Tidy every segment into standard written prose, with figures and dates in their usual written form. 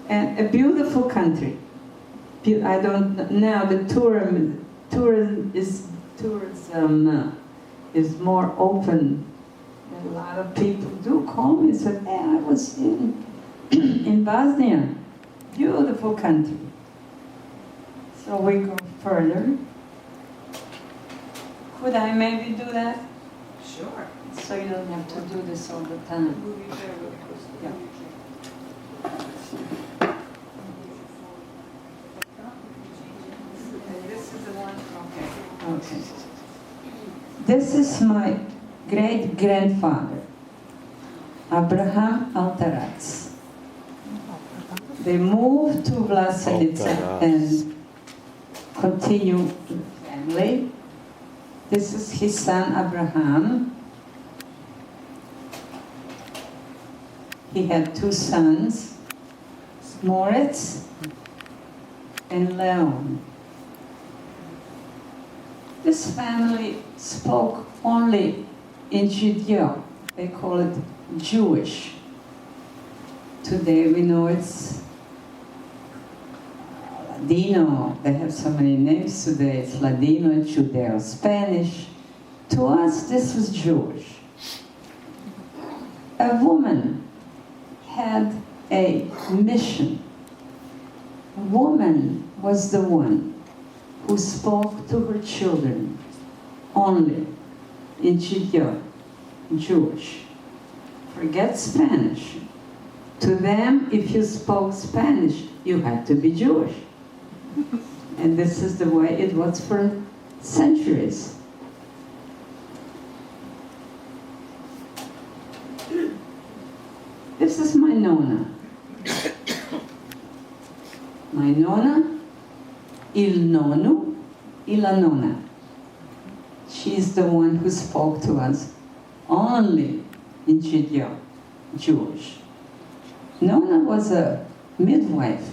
And a beautiful country. I don't now the tourism is more open. And a lot of people do call me and say, "Hey, I was in in Bosnia, beautiful country." So we go further. Could I maybe do that? Sure. So you don't have to do this all the time. Yeah. This is the one. Okay. This is my great-grandfather, Abraham Altarac. They moved to Vlasenica and continue the family. This is his son, Abraham. He had two sons, Moritz and Leon. This family spoke only in Judeo. They call it Jewish. Today we know it's Ladino. They have so many names today. It's Ladino, Judeo-Spanish. To us, this was Jewish. A woman had a mission. A woman was the one who spoke to her children only in Judeo, Jewish. Forget Spanish. To them, if you spoke Spanish, you had to be Jewish. And this is the way it was for centuries. This is my Nona. My Nona, il nonu, e la nona. She's the one who spoke to us only in Judeo, Jewish. Nona was a midwife.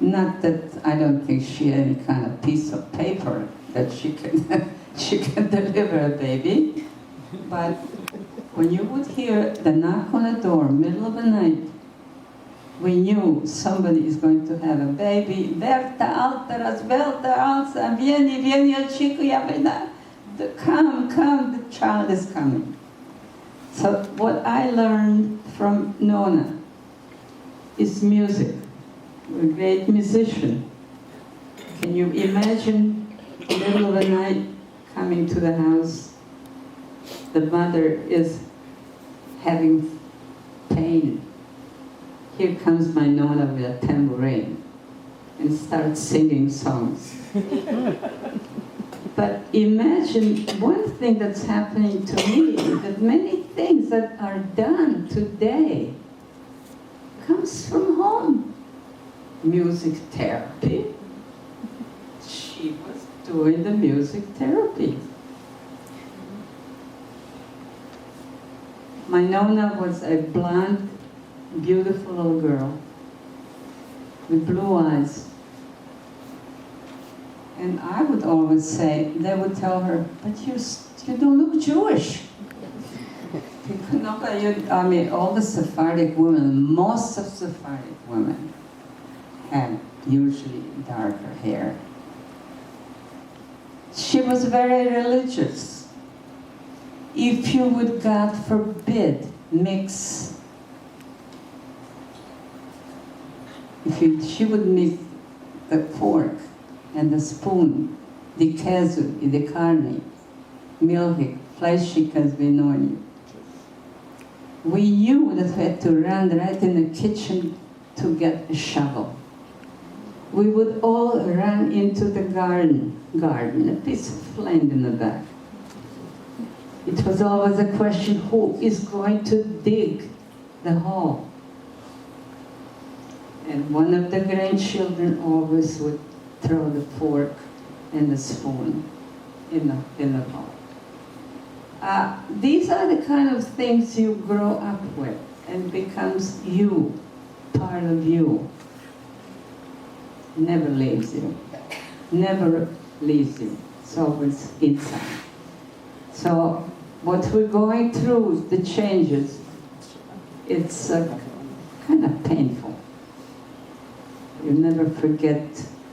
Not that I don't think she had any kind of piece of paper that she can deliver a baby, but when you would hear the knock on the door, middle of the night, we knew somebody is going to have a baby. Berta alteras, Berta alza, vieni al chico, come, the child is coming. So what I learned from Nona is music. We're a great musician. Can you imagine the middle of the night coming to the house? The mother is having pain. Here comes my Nona with a tambourine and starts singing songs. But imagine one thing that's happening to me, that many things that are done today comes from home. Music therapy. She was doing the music therapy. My Nona was a blonde, beautiful little girl with blue eyes. And I would always say, they would tell her, but you don't look Jewish. I mean, all the Sephardic women, most of Sephardic women had usually darker hair. She was very religious. If you would, God forbid, mix, she would mix the fork and the spoon, di queso e di carne, milchig, fleischiges vinoni. We knew that we had to run right in the kitchen to get a shovel. We would all run into the garden, a piece of land in the back. It was always a question, who is going to dig the hole? And one of the grandchildren always would throw the fork and the spoon in the hole. These are the kind of things you grow up with and becomes you, part of you. Never leaves you. Never leaves you. It's always inside. So what we're going through, the changes, it's kind of painful. You never forget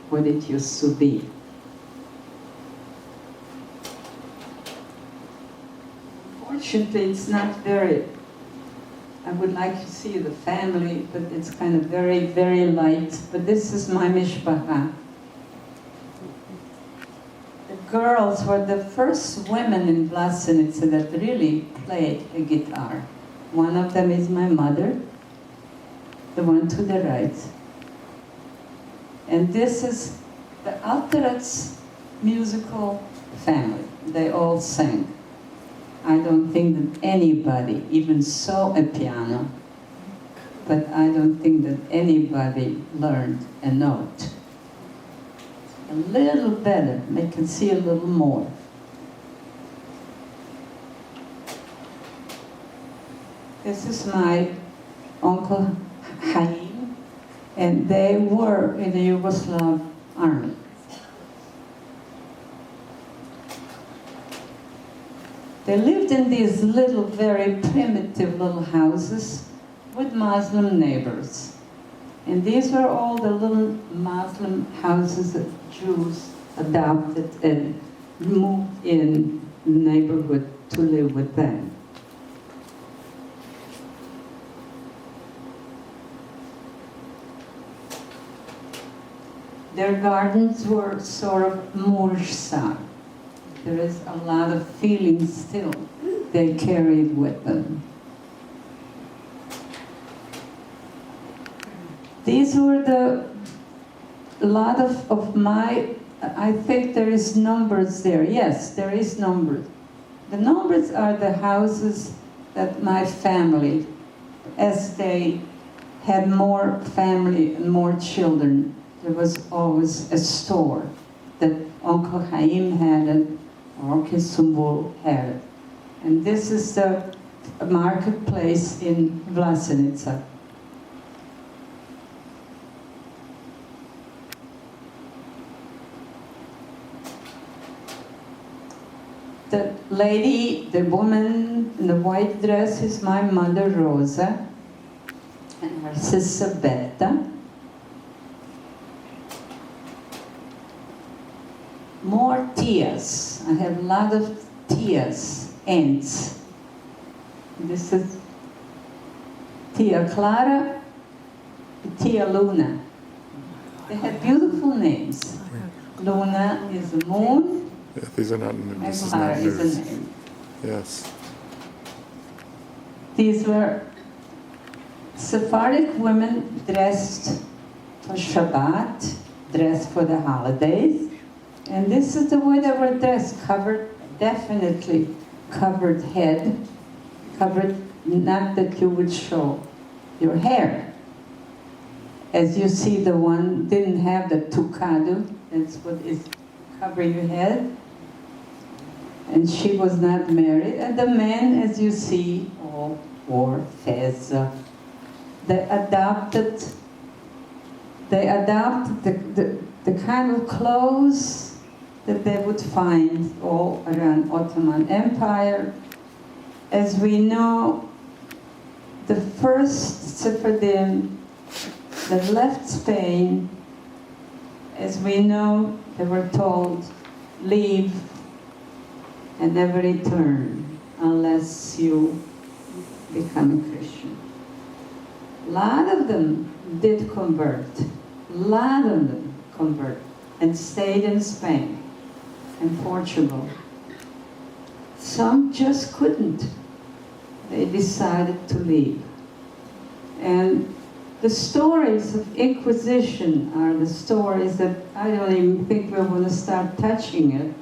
what it used to be. Unfortunately, it's not very, I would like to see the family, but it's kind of very, very light. But this is my mishpacha. The girls were the first women in Vlasenica that really played a guitar. One of them is my mother, the one to the right. And this is the Alterats musical family. They all sang. I don't think that anybody even saw a piano, but I don't think that anybody learned a note. A little better, they can see a little more. This is my uncle Haim, and they were in the Yugoslav army. They lived in these little, very primitive little houses with Muslim neighbors. And these were all the little Muslim houses that Jews adopted and moved in the neighborhood to live with them. Their gardens were sort of Mursa. There is a lot of feelings still they carried with them. These were a lot of my, I think there is numbers there. Yes, there is numbers. The numbers are the houses that my family, as they had more family and more children, there was always a store that Uncle Haim had it, or Uncle Sumbul had it. And this is the marketplace in Vlasenica. The lady, the woman in the white dress is my mother Rosa, and her sister Betta. More tias. I have a lot of tias, aunts. This is Tia Clara, Tia Luna. They have beautiful names. Luna is the moon. Yeah, these are not. This is Clara not is news. the name. Yes. These were Sephardic women dressed for Shabbat, dressed for the holidays. And this is the way they were dressed, covered, definitely covered head, covered, not that you would show your hair. As you see, the one didn't have the tukadu, that's what is cover your head. And she was not married. And the men, as you see, all wore fez. They adopted the kind of clothes that they would find all around Ottoman Empire. As we know, the first Sephardim that left Spain, as we know, they were told, leave and never return unless you become a Christian. A lot of them did convert. A lot of them converted and stayed in Spain and Portugal. Some just couldn't. They decided to leave. And the stories of Inquisition are the stories that I don't even think we're going to start touching it.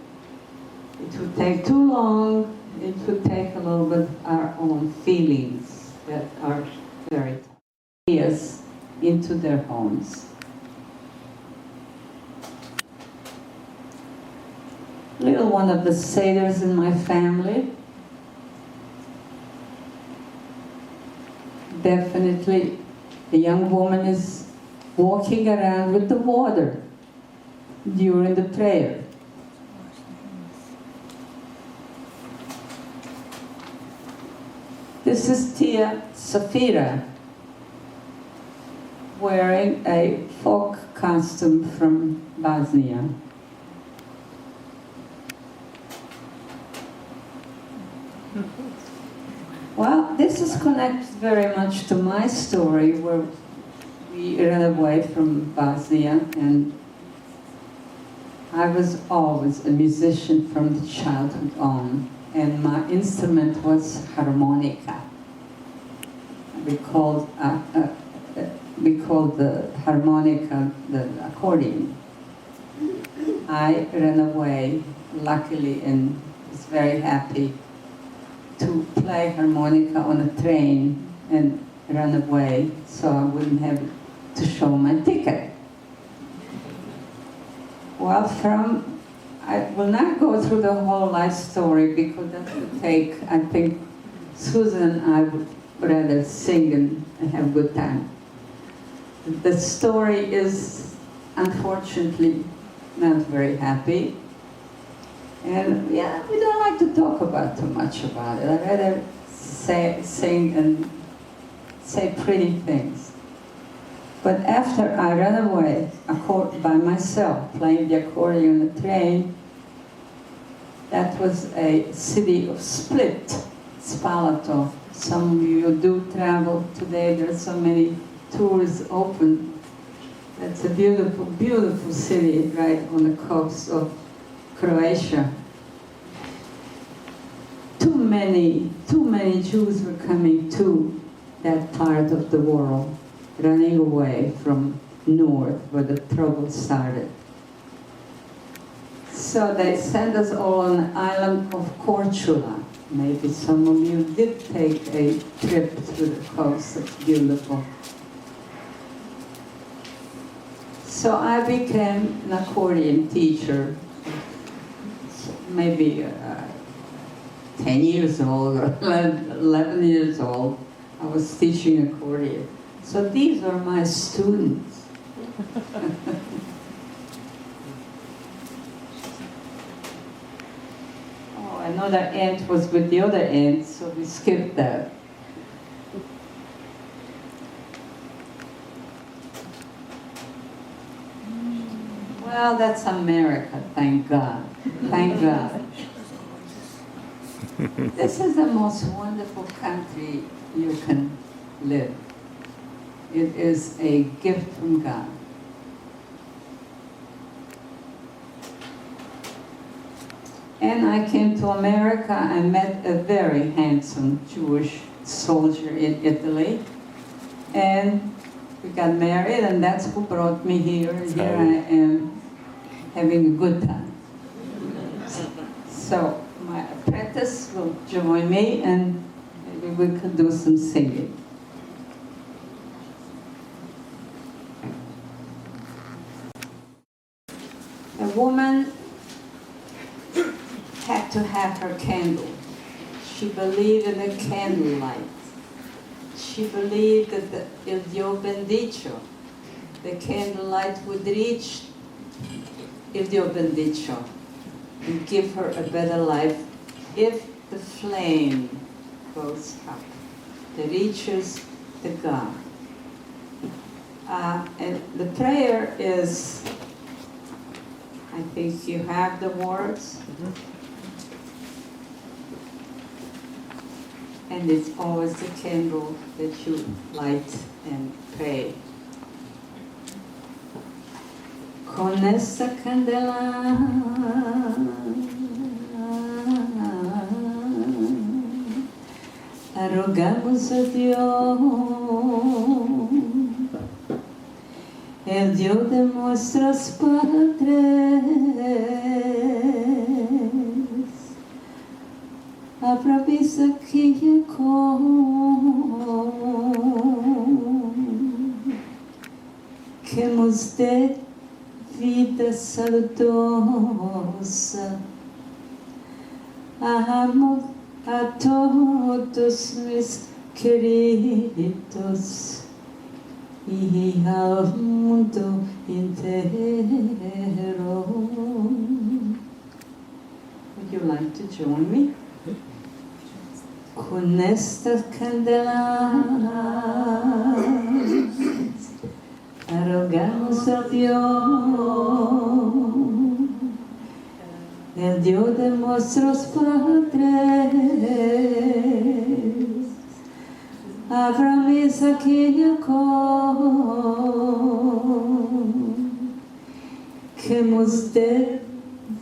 It would take too long. It would take a little bit our own feelings that are very tough into their homes. Little one of the satyrs in my family. Definitely, the young woman is walking around with the water during the prayer. This is Tia Safira. wearing a folk costume from Bosnia. Well, this is connected very much to my story, where we ran away from Bosnia, and I was always a musician from the childhood on, and my instrument was harmonica. We called the harmonica the accordion. I ran away, luckily, and was very happy to play harmonica on a train and run away, so I wouldn't have to show my ticket. Well, I will not go through the whole life story because that would take, I think, Susan and I would rather sing and have a good time. The story is, unfortunately, not very happy. And yeah, we don't like to talk about too much about it. I'd rather sing and say pretty things. But after I ran away by myself, playing the accordion on the train, that was a city of Split, Spalato. Some of you do travel today. There are so many tours open. That's a beautiful, beautiful city right on the coast of Croatia. Too many Jews were coming to that part of the world, running away from north where the trouble started. So they sent us all on the island of Korčula. Maybe some of you did take a trip through the coast. It's beautiful. So I became an accordion teacher, maybe 10 years old or 11 years old. I was teaching accordion. So these are my students. Oh, another aunt was with the other aunt, so we skipped that. Well, that's America, thank God. Thank God. This is the most wonderful country you can live. It is a gift from God. And I came to America. I met a very handsome Jewish soldier in Italy. And we got married, and that's who brought me here. And here I am having a good time. So my apprentice will join me, and maybe we could do some singing. A woman had to have her candle. She believed in the candlelight. She believed that the Djudeo-espanol, the candlelight, would reach Djudeo-espanol and give her a better life if the flame goes up. It reaches the God. And the prayer is, I think you have the words. And it's always the candle that you light and pray. Con esta candela rogamos a Dios, el Dios de nuestros padres, abra vista que llegó, que nos dé vida saludosa. Amo a todos mis queridos y al mundo entero. Would you like to join me? Con esta candela rogamos a Dios, el Dios de nuestros padres, Abraham, Isaac y Jacob, que nos dé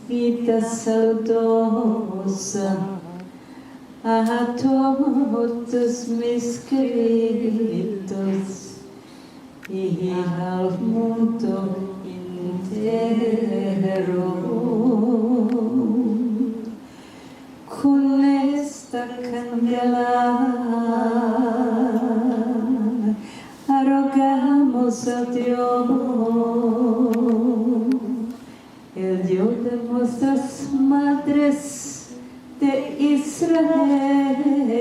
vida saludosa a todos mis queridos y al mundo entero. Con esta candela rogamos a Dios, el Dios de nuestras madres de Israel,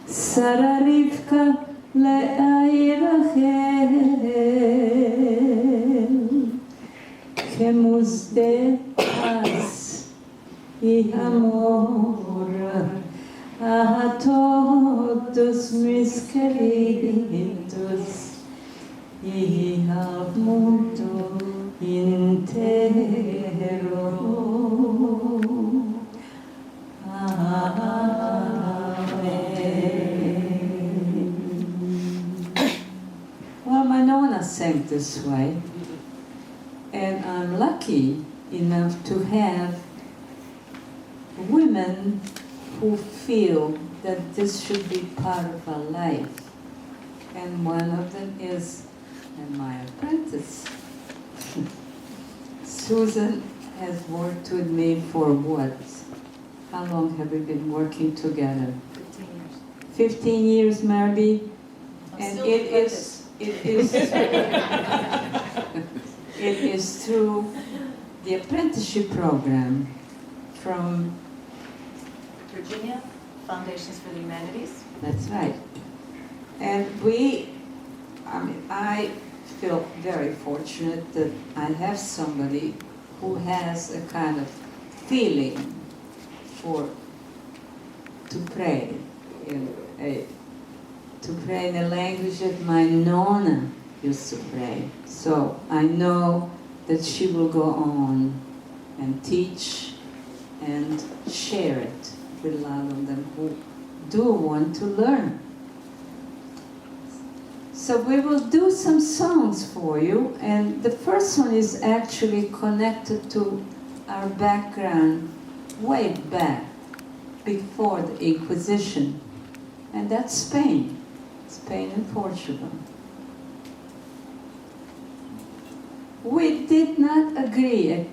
Sara, Rivka, Lea y Rachel, que nos dé paz y amor a todos mis queridos y al mundo entero. Amen. Well, my Nona sang this way, and I'm lucky enough to have women who feel that this should be part of our life. And one of them is my apprentice. Susan has worked with me for what? How long have we been working together? 15 years. 15 years, maybe. And still it is through the apprenticeship program from Virginia, Foundations for the Humanities. That's right. And I feel very fortunate that I have somebody who has a kind of feeling to pray in a language that my Nona used to pray. So I know that she will go on and teach and share it with a lot of them who do want to learn. So we will do some songs for you, and the first one is actually connected to our background way back, before the Inquisition, and that's Spain and Portugal. We did not agree,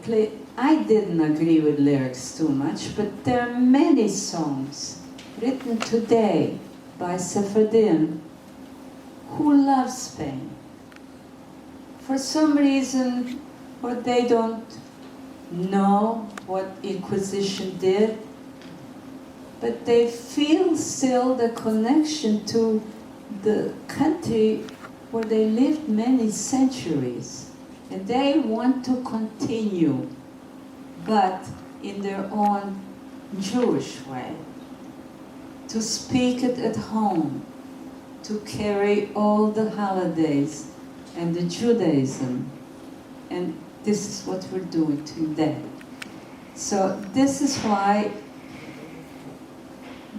I didn't agree with lyrics too much, but there are many songs written today by Sephardim who love Spain. For some reason, or they don't know what Inquisition did, but they feel still the connection to the country where they lived many centuries. And they want to continue, but in their own Jewish way, to speak it at home, to carry all the holidays and the Judaism. And this is what we're doing today. So this is why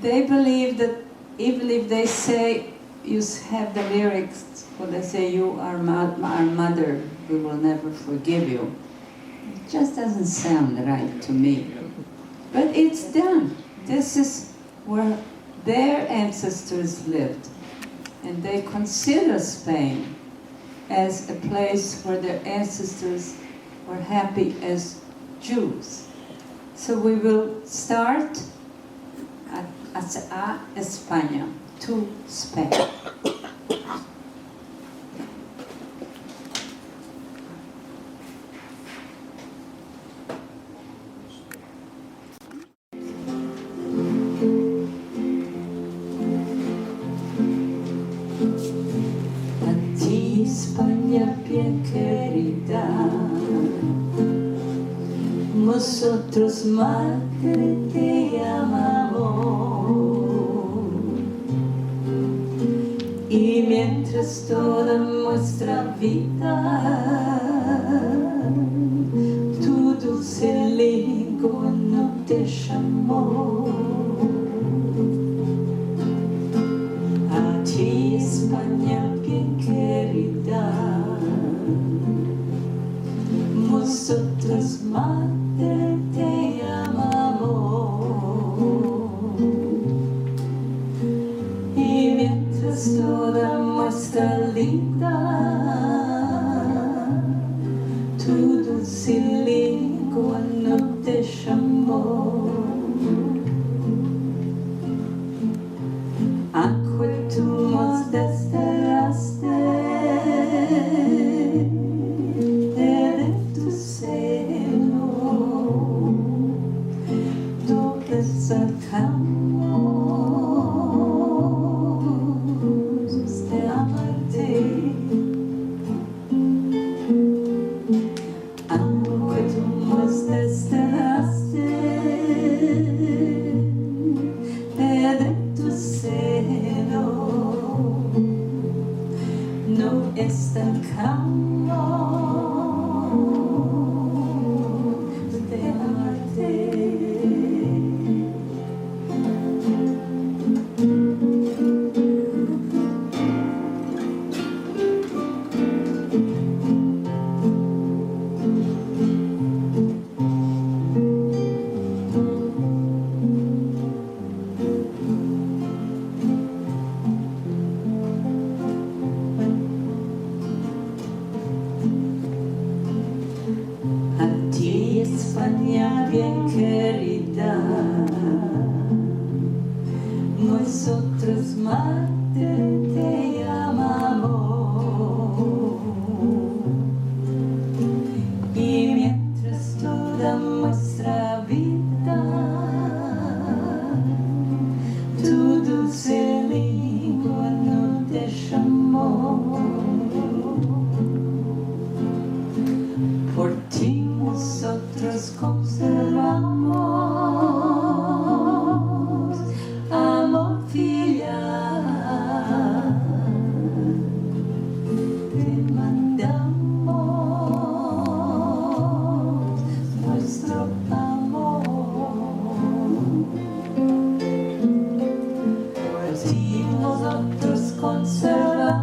they believe that even if they say, you have the lyrics, when they say, you are our mother, we will never forgive you. It just doesn't sound right to me. But it's done. This is where their ancestors lived. And they consider Spain as a place where their ancestors were happy as Jews. So we will start a España, to Spain. España bien querida, nosotros madre te amamos Y mientras toda nuestra vida tu dulce lengua no te llamó, a ti España bien querida, nosotros madre te llamamos. Y mientras toda nuestra linda tu dulce lengua no te llamó, aunque tú nos desterraste de tu seno, donde sacamos de amarte, aunque tú nos desterraste de tu seno, no estancamos de amarte. A ti España bien querida, nosotros madre te llamamos. Y mientras toda nuestra vida tu dulce lengua no te llamó, por ti nosotros conservamos amor filial, te mandamos nuestro amor, por ti nosotros conservamos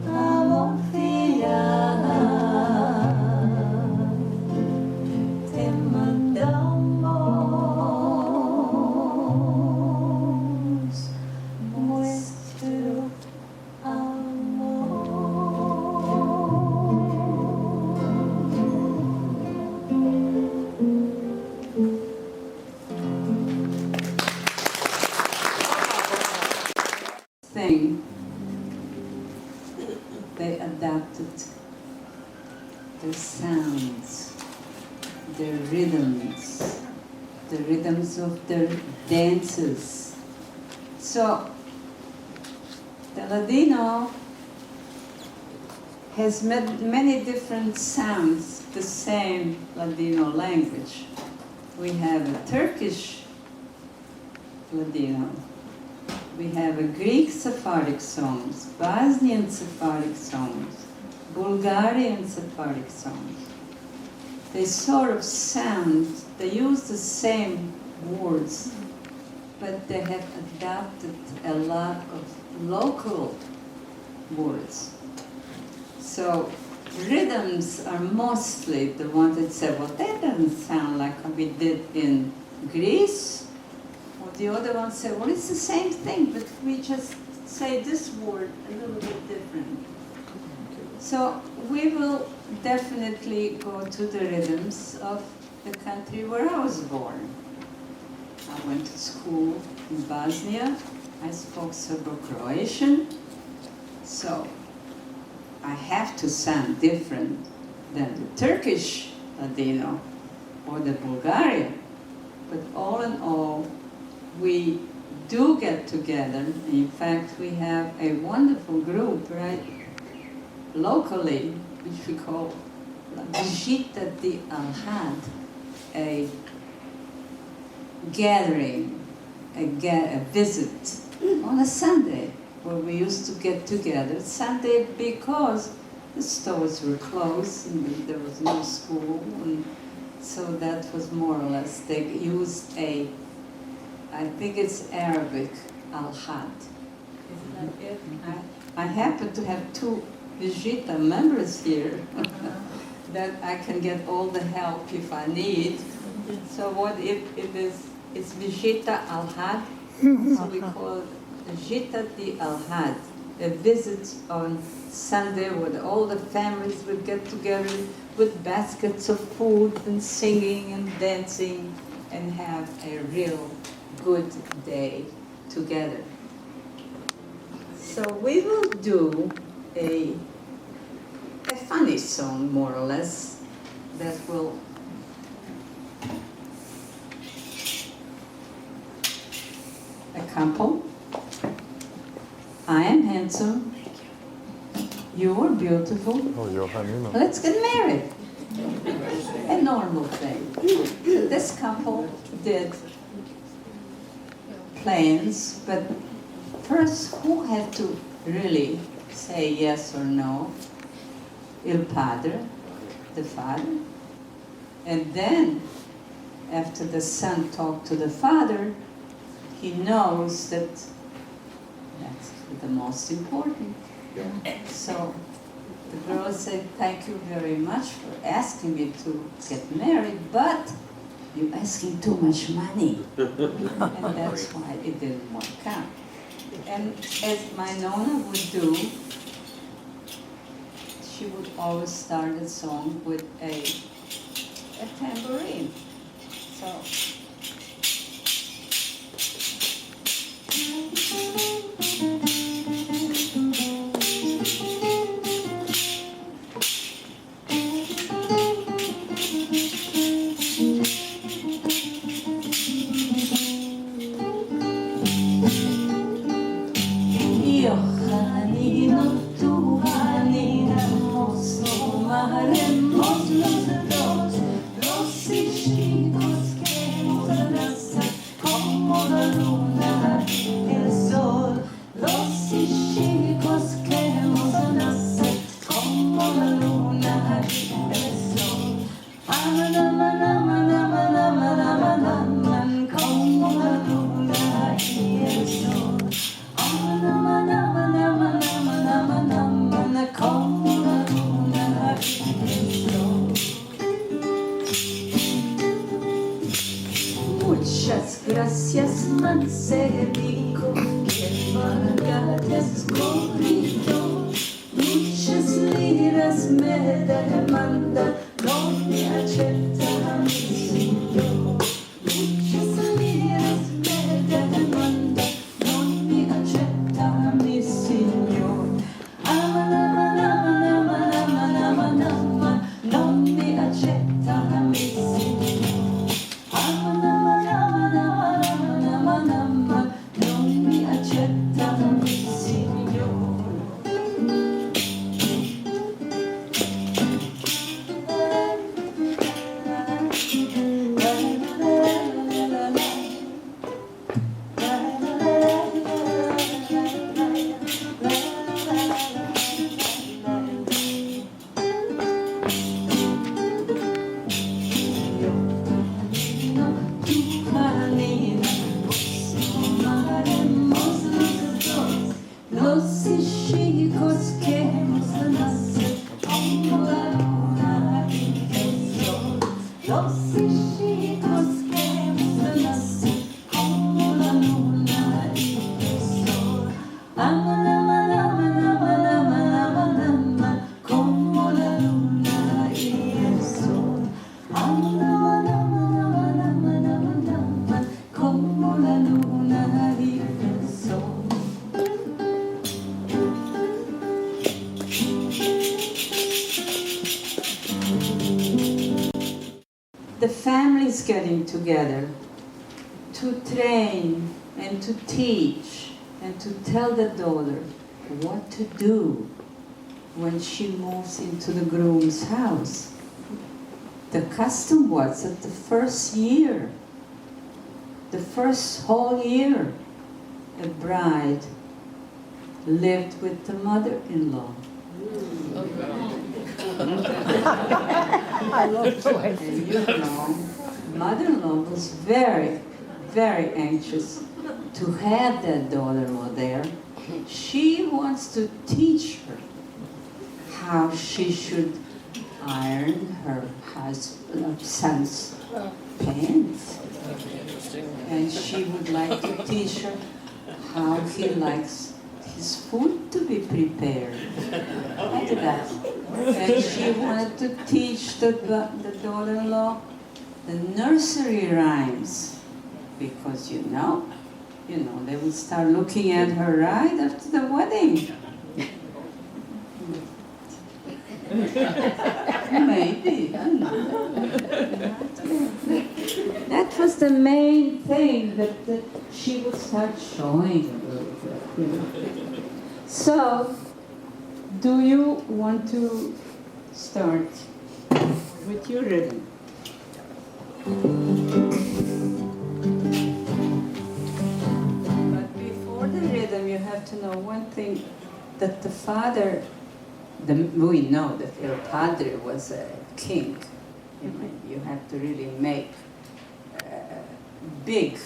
amor filial, te mandamos nuestro amor. Thing, they adapted their sounds, their rhythms of their dances. So the Ladino has many different sounds, the same Ladino language. We have a Turkish Ladino, we have a Greek Sephardic songs, Bosnian Sephardic songs, Bulgarian Sephardic songs. They sort of sound, they use the same words, but they have adapted a lot of local words. So rhythms are mostly the ones that say, well, that doesn't sound like what we did in Greece. Or the other ones say, well, it's the same thing, but we just say this word a little bit different. So we will definitely go to the rhythms of the country where I was born. I went to school in Bosnia. I spoke Serbo-Croatian. So I have to sound different than the Turkish Ladino or the Bulgarian. But all in all, we do get together. In fact, we have a wonderful group, right, locally, which we call Djudeo-espanol, a gathering, a visit on a Sunday where we used to get together. Sunday because the stores were closed and there was no school, and so that was more or less, they used I think it's Arabic, al-had. Isn't that it? I happen to have two Vijita members here that I can get all the help if I need. So what it is, it's Vijita al-had, so we call it Vijita di al-had, a visit on Sunday where all the families would get together with baskets of food and singing and dancing and have a real good day together. So we will do a funny song, more or less, that will a couple. I am handsome. You are beautiful. Oh, Johanina. Let's get married. A normal thing. This couple did plans, but first, who had to really say yes or no? Il padre, the father. And then, after the son talked to the father, he knows that that's the most important. So the girl said, thank you very much for asking me to get married, but you're asking too much money. And that's why it didn't work out. And as my Nona would do, she would always start a song with a tambourine. So. Muchas gracias, Mancerico, que Margates corrido. Muchas liras me demanda, no me acepta mi señor. Muchas liras me demanda, no me acepta mi señor. Aman, aman, aman, aman, aman, aman, aman, no me acepta mi señor. Aman, aman, aman, aman, aman, aman, aman, no me acepta mi señor. Los chicos que hemos nacido como la luna y el sol. Los chicos que hemos nacido como la luna y el sol. Aman, aman, aman, aman, aman, aman, aman, como la luna y el sol. Aman, aman, aman, aman, aman, aman, aman, como la luna y el sol. The families getting together to train and to teach and to tell the daughter what to do when she moves into the groom's house. The custom was that the first year the first whole year, a bride lived with the mother-in-law. I love the way. And you know, mother-in-law was very, very anxious to have that daughter-in-law there. She wants to teach her how she should iron her son's pants. And she would like to teach her how he likes his food to be prepared. Like that. And she wanted to teach the daughter-in-law the nursery rhymes. Because you know, they would start looking at her right after the wedding. Maybe, I don't know. That was the main thing that she would start showing a little bit. So, do you want to start with your rhythm? But before the rhythm, you have to know one thing, that the father, we know that El Padre was a king. You have to really make big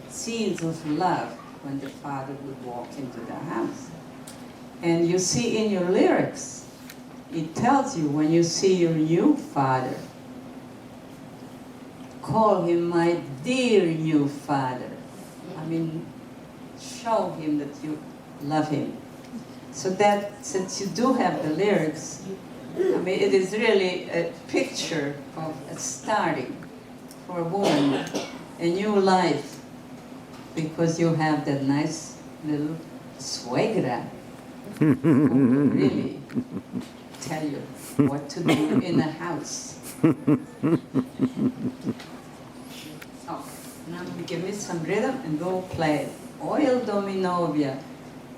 scenes of love when the father would walk into the house. And you see in your lyrics, it tells you when you see your new father, call him my dear new father. I mean, show him that you love him. So that, since you do have the lyrics, I mean, it is really a picture of a starting for a woman, a new life, because you have that nice little suegra who will really tell you what to do in the house. So, now give me some rhythm and go play. Oil do mi novia.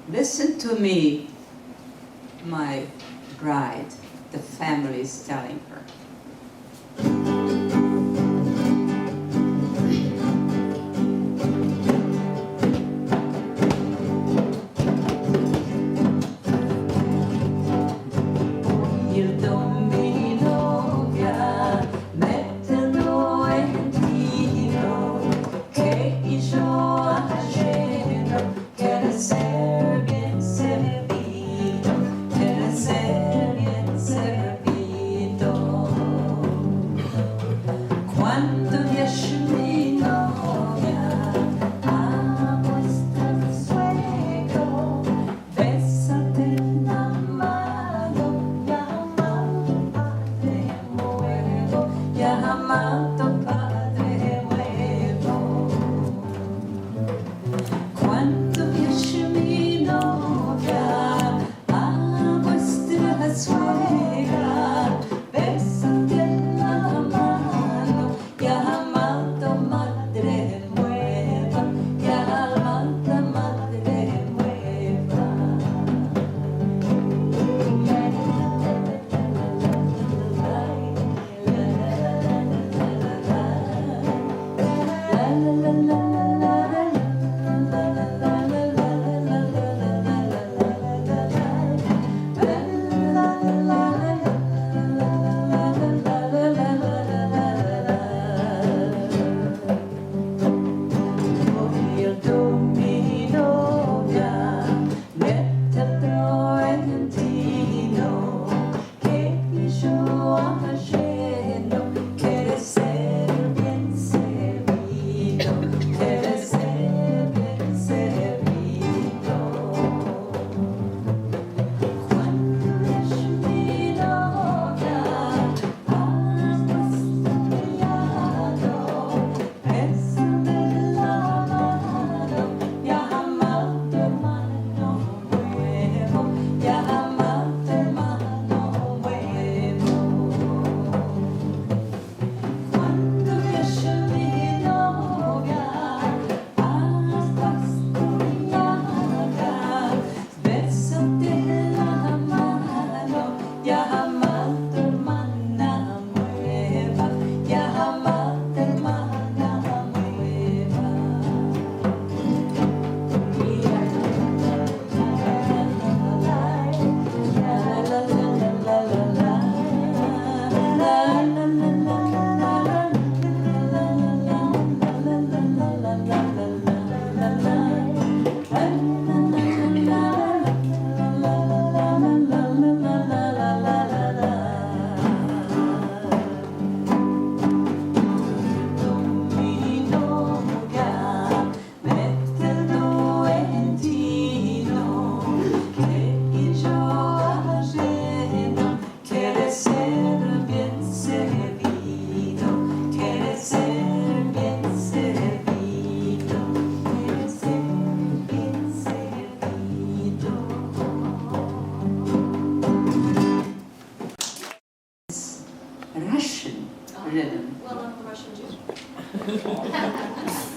Listen to me, my bride, the family is telling her.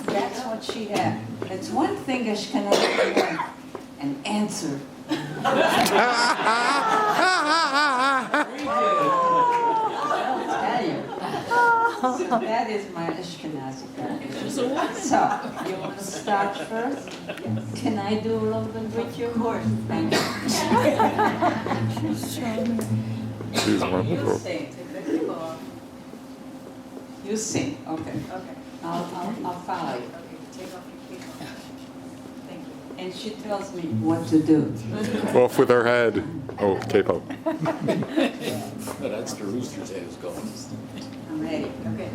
That's what she had. It's one thing Ashkenazi had, an answer. I'll tell you. That is my Ashkenazi tradition. So, you want to start first? Can I do a little bit with you? Of course. Thank you. She's You wonderful. sing. Go off. You sing. Okay. Okay. I'll follow you. Okay, take off your cape. Thank you. And she tells me what to do. Off with her head. Oh, capo. That's the rooster's head is going. I'm ready. Okay.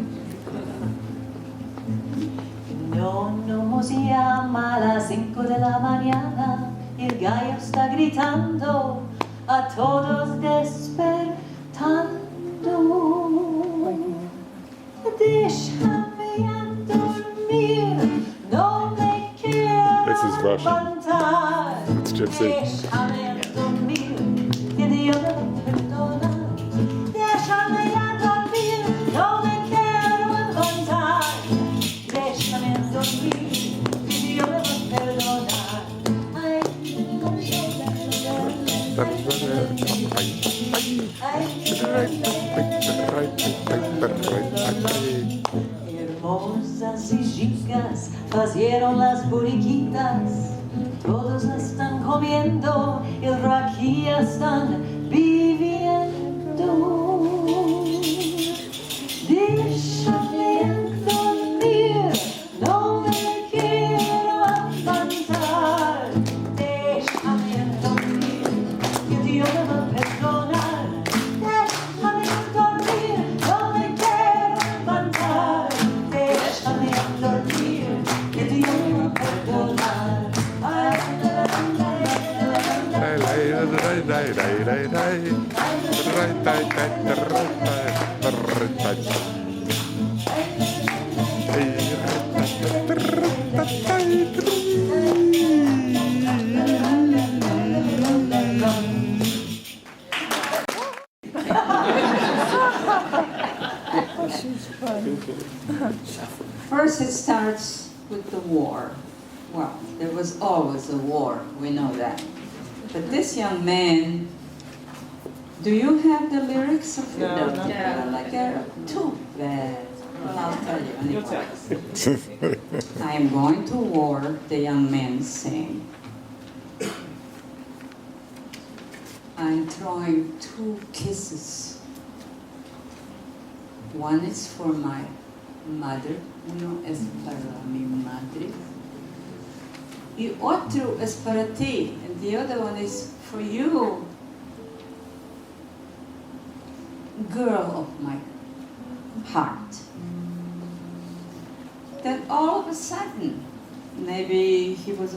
No se llama a las 5 de la mañana, el gallo está gritando, a todos despertando. Déjame dormir, no me quiero This is Russian. levantar. It's Gypsy. Déjame dormir, que Dios me perdona. Déjame dormir, no me quiero levantar. Déjame dormir, que Dios me perdona. Ay, hermosas y chicas facieron las boniquitas, todos están comiendo y aquí están viviendo. Déjame dormir, no me quiero levantar. Déjame dormir, que Dios me va a perdonar. Déjame dormir, no me quiero levantar. Déjame dormir, que Dios me va a perdonar. Ay, First, it starts with the war. Well, there was always a war, we know that. But this young man, do you have the lyrics of it? No. Too bad. Well, I'll tell you anyway. I am going to war, the young man sang. I'm throwing 2 kisses. One is for my mother, uno es para mi madre, y otro es para ti, and the other one is for you, girl of my heart. Then all of a sudden, maybe he was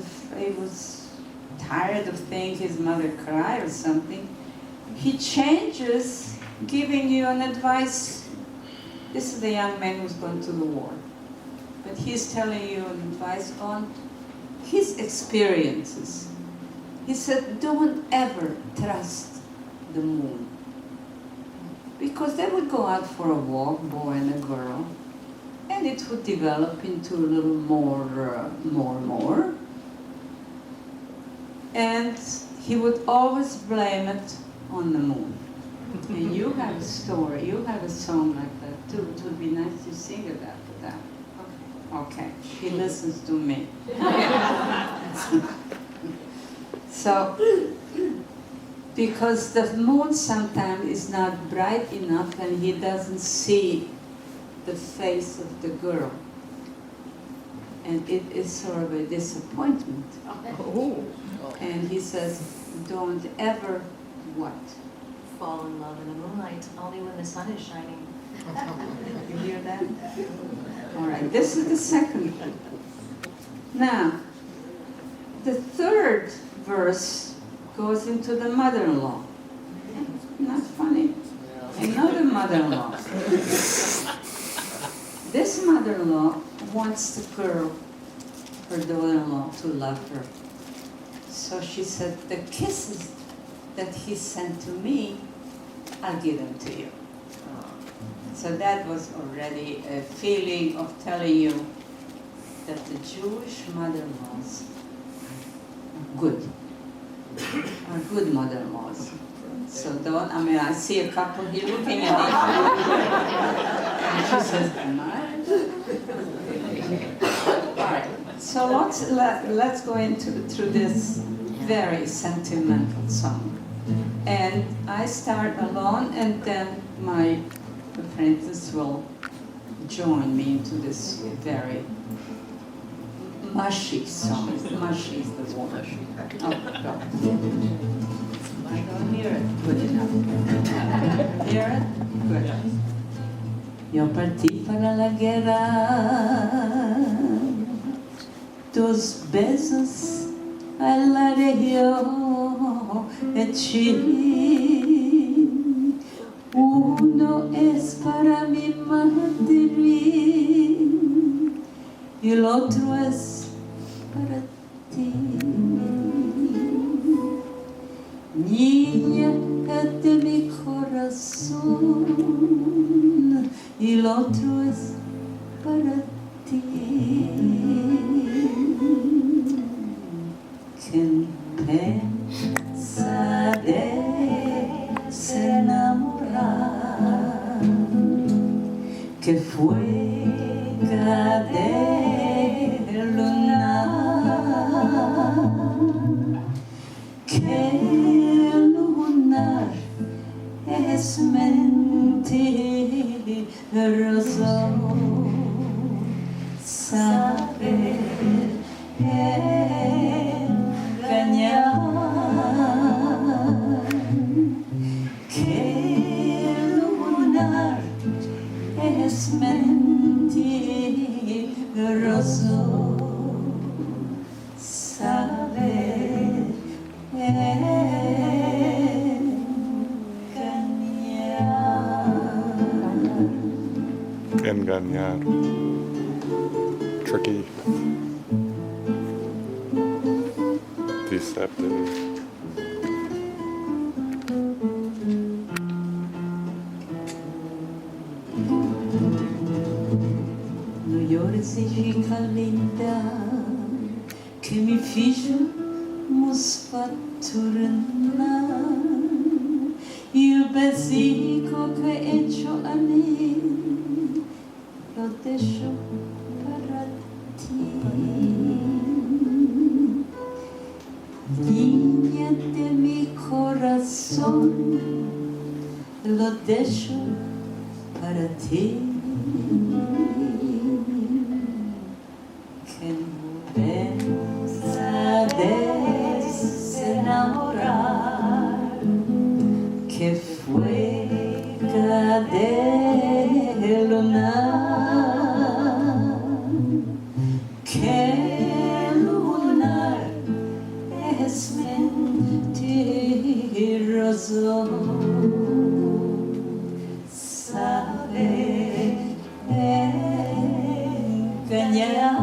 tired of seeing his mother cry or something, he changes, giving you an advice. This is the young man who's going to the war. But he's telling you an advice on his experiences. He said, don't ever trust the moon. Because they would go out for a walk, boy and a girl, and it would develop into a little more. And he would always blame it on the moon. And you have a story, you have a song like that too. It would be nice to sing about that. Okay, he listens to me. So, because the moon sometimes is not bright enough and he doesn't see the face of the girl. And it is sort of a disappointment. And he says, don't ever what? Fall in love in the moonlight, only when the sun is shining. You hear that? All right, this is the second one. Now, the third verse goes into the mother-in-law. Not funny? Another mother-in-law. This mother-in-law wants the girl, her daughter-in-law, to love her. So she said, the kisses that he sent to me, I'll give them to you. So that was already a feeling of telling you that the Jewish mother-in-laws are good mother-in-laws. So don't, I mean, I see a couple here looking at me. And she says, am I? All right, so let's go through this very sentimental song. And I start alone, and then my apprentice will join me into this very mushy song. Mushy is the word. Oh, God. I don't hear it good enough. Hear it? Good. Yo partí para la guerra, tus besos hablaré yo de ti. Uno es para mi madre y el otro es para ti. Niña de mi corazón y el otro es para ti. ¿Quién pensaré se enamorar? Que fue de lunar, que lunar es mentiroso, saber engañar, que lunar es mentiroso, saber Engañar. Tricky. Deceptive. No llores, hija linda, que mi filho nos vai tornar. E o besico que hecho a mí lo dejo para ti. Niña de mi corazón, lo dejo para ti. Que pensarás enamorar, que fue de lunar, que lunar es mentiroso, sabe engañar,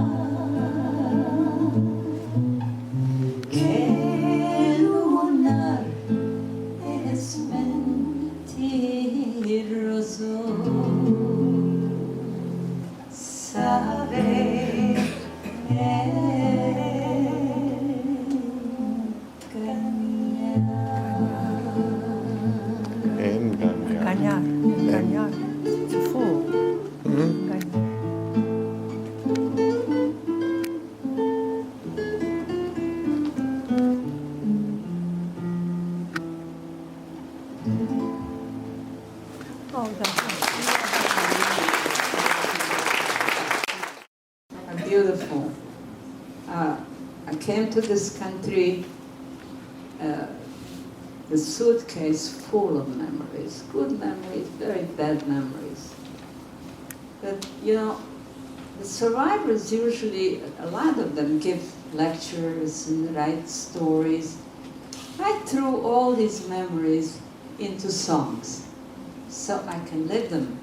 que lunar es mentiroso, sabe Engañar. Engañar. To fool. Engañar. Oh, Beautiful. I came to this country, the suitcase full of memories, good memories, very bad memories. But you know, the survivors usually, a lot of them give lectures and write stories. I threw all these memories into songs so I can live them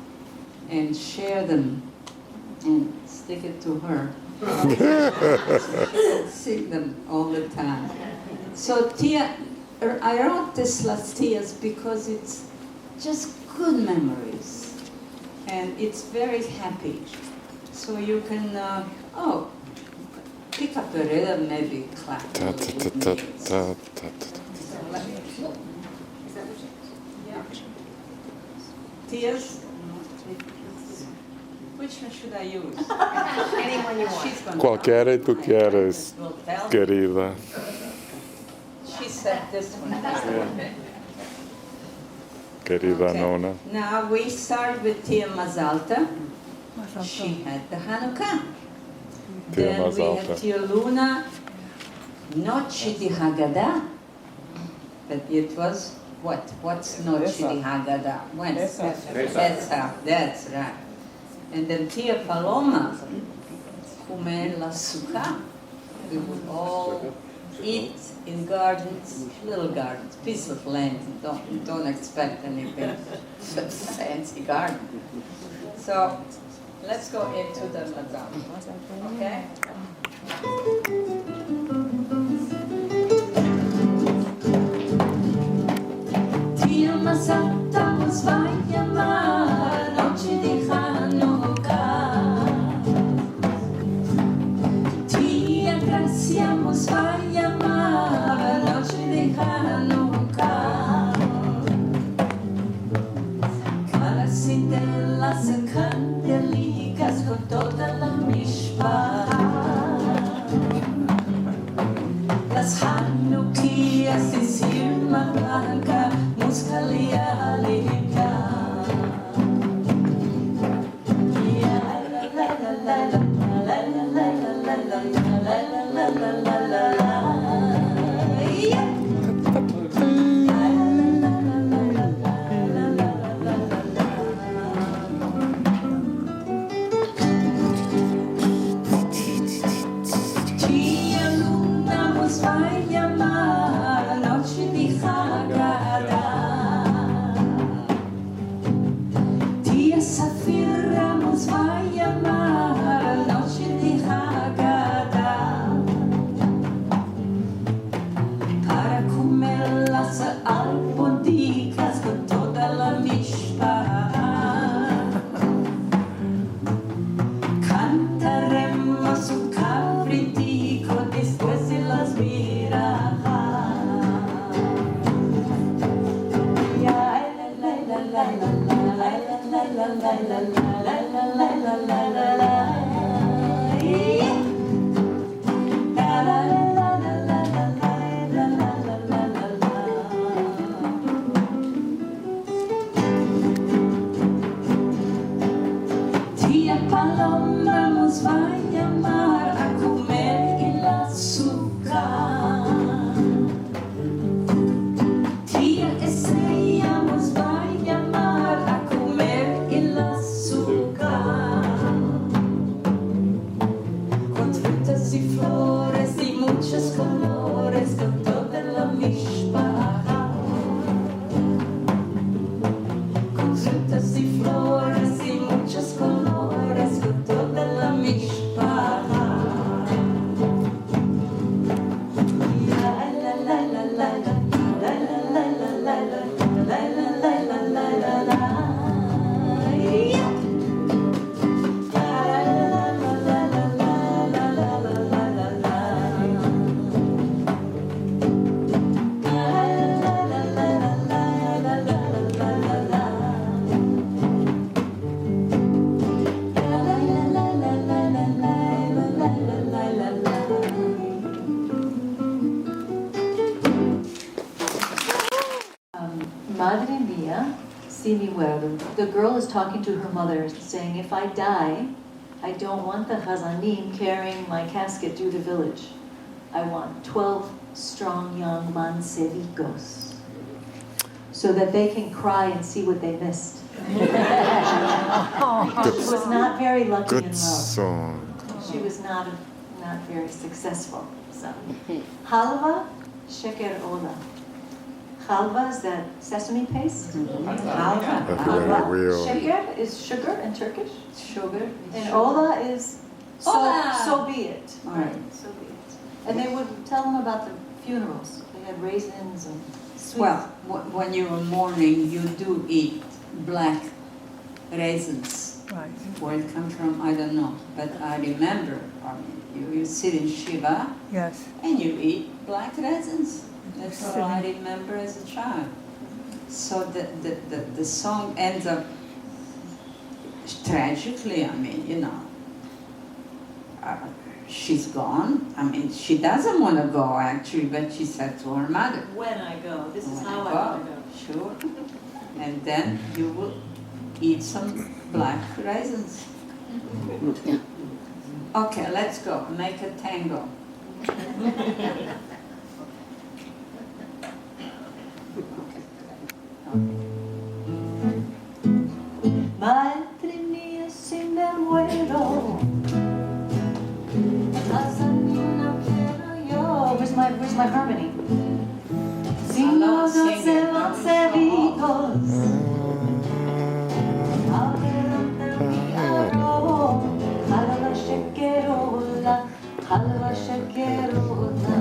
and share them and stick it to her. Sing them all the time. So Tia, I wrote this Las Tias because it's just good memories. and it's very happy. So you can, pick up the rhythm, maybe clap. Ta ta ta ta ta ta ta. Tears? Which one should I use? Anyone you want. She's gonna Cualquiera tú quieres, Will tell. querida. She said this one. Querida Okay. Nona. Now we start with Tia Mazalta. She had the Hanukkah. Tia Then we Mazalta. have Tia Luna, Noche de Haggadah. But it was what? What's Noche de Haggadah? When? That's right. And then Tia Paloma, Kumen la Sukkah. We would all eat in gardens, little gardens, piece of land. Don't expect anything fancy garden. So let's go into the Mazal. Okay? Tia Mazalta nos vai llamar noche de Hanukkah. Tia Gracia nos vai llamar noche de Hanukkah. Calacidelas e candelicas con toda la mishpah. Las Hanukkías y Sirma Blanca, Muscalia Alegría. Tia Luna nos vai llamar noche de Haggadah. Tia Safira nos vai llamar noche de Haggadah. Para comer las albondicas con toda la mishpah. Cantaremos un cabritico después de las virajas. Tia Paloma nos vai llamar a comer el azúcar. Tia Estrella nos vai llamar a comer el azúcar. Con frutas y flores y muchos colores, con toda la mishpah. Con frutas y flores y muchos colores, con toda la mishpah. Madre mia, si mi muero. The girl is talking to her mother, saying, if I die, I don't want the Hazanim carrying my casket through the village. I want 12 strong young mancebicos, so that they can cry and see what they missed. She was not very lucky in Good love. song. She was not very successful. So, halva, sheker ola. Halva is that sesame paste. Everywhere real. Sheker is sugar in Turkish, Sugar. and ola is Ola. so be it. All right. So be it. And they would tell them about the funerals. They had raisins and sweets. Well, when you're mourning, you do eat black raisins. Right. Where it comes from, I don't know. But I remember, you sit in Shiva Yes. and you eat black raisins. That's all I remember as a child. So the song ends up tragically, she's gone. She doesn't want to go actually, but she said to her mother, When I go, this is "When how I go, want to go. sure. And then you will eat some black raisins. Okay, let's go. Make a tango. Madre mía, si me muero, no quiero yo. Where's my harmony? Si no concebimos, halva shakerola, halva shakerola.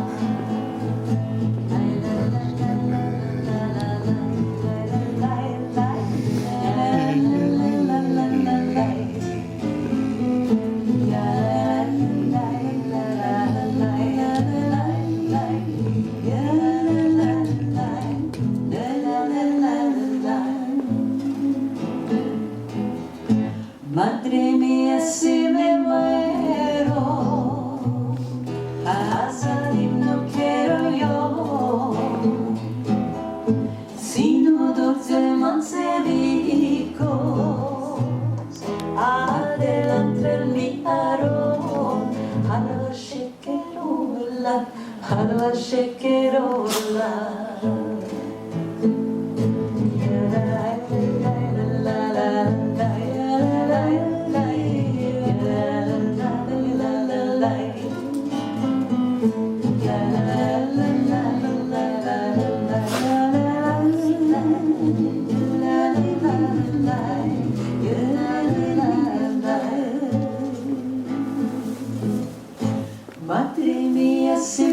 Madre mía, si me muero, a salir no quiero yo. Si no docemos adelante el miaro, halva shakerola, halva shakerola. Madre mía, si